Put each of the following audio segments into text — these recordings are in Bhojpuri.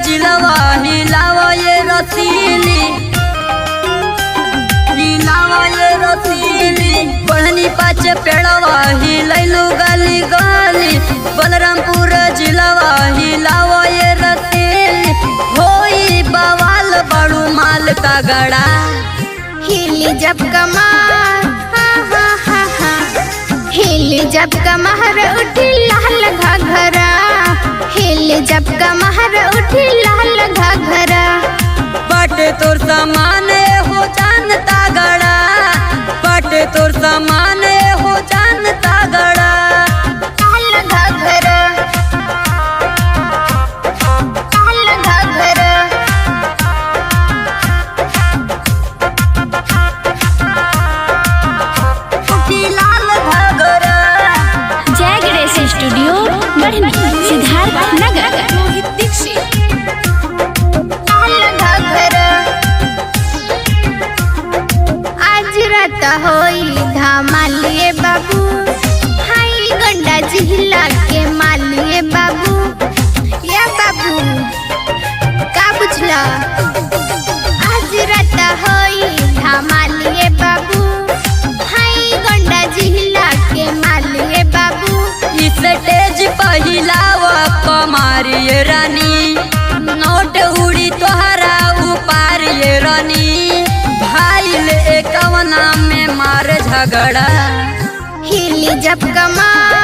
जिलवा हिलावा ये रसीली, हिलावा ये रसीली। बढ़नी पाँच पेड़वा हिलैलू गली गली, बलरामपुर जिलवा हिलावा ये रसीली। होई बवाल बड़ू माल तगड़ा, हिली जब कमर हिली जब कमर उठी लाल घाघरा, हिली जब कमर उठी लाल घाघरा। बाटे तोर सामान हो जान तगड़ा, बाटे तोर सामान हो जान तगड़ा। लाल घाघरा, लाल घाघरा। लाल घाघरा। जय गणेश स्टूडियो बढ़नी सिद्धार्थ नगर। लाल घाघरा। आज रात होई धमालिए बाबू, हाई गंडा जिला के मालिए बाबू। या बाबू का बुझला, आज रात होई धमालिए बाबू, हाई गंडा जिला के मालिए बाबू। इस स्टेज पहिलावा कमारिए रानी, नोट उड़ी तोहरा ऊपर ये रानी। भाईल एकवना में मार झगड़ा, हिली जब कमर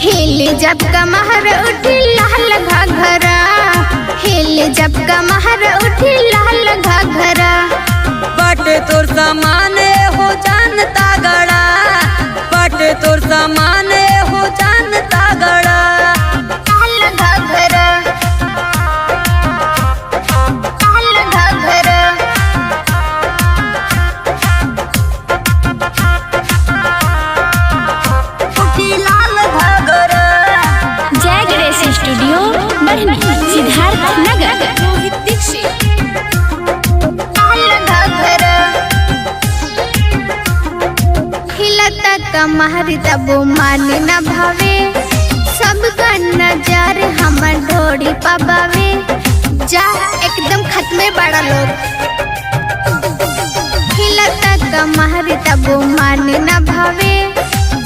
हिली जब कमर उठी लाल घाघरा, हिली जब कमर उठी लाल घाघरा। बाटे तोर सामान हो जान तगड़ा, बाटे तोर सामान हो जान तगड़ा। लाल घाघरा, लाल घाघरा। लाल घाघरा। जय गणेश स्टूडियो बढ़नी सिद्धार्थ नगर। लाल घाघरा। हिलता कमर तब मानी न भावे, सबका नजर हमर ढोड़ी पबावे। जा एकदम खत्मे बड़ा लोग, हिलता कमर तब मानी न भावे,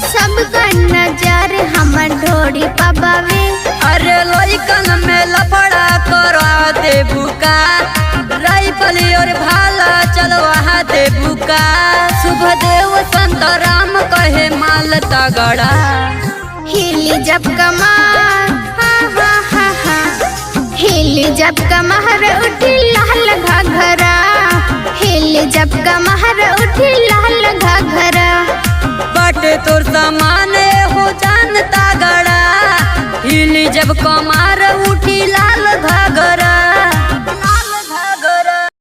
सबका नजर हमर ढोड़ी पबावे। अरे लइकन में लफड़ा करा दे बुका, राइफल और भाला चलवा दे बुका। शुभदेव संतराम कहे माल तगड़ा, हिली जब कमर हिली जब कमर उठी लाल घाघरा, हिली जब कमर उठी लाल घाघरा। बाटे तोर सामान हो जान तगड़ा, हिली जब कमार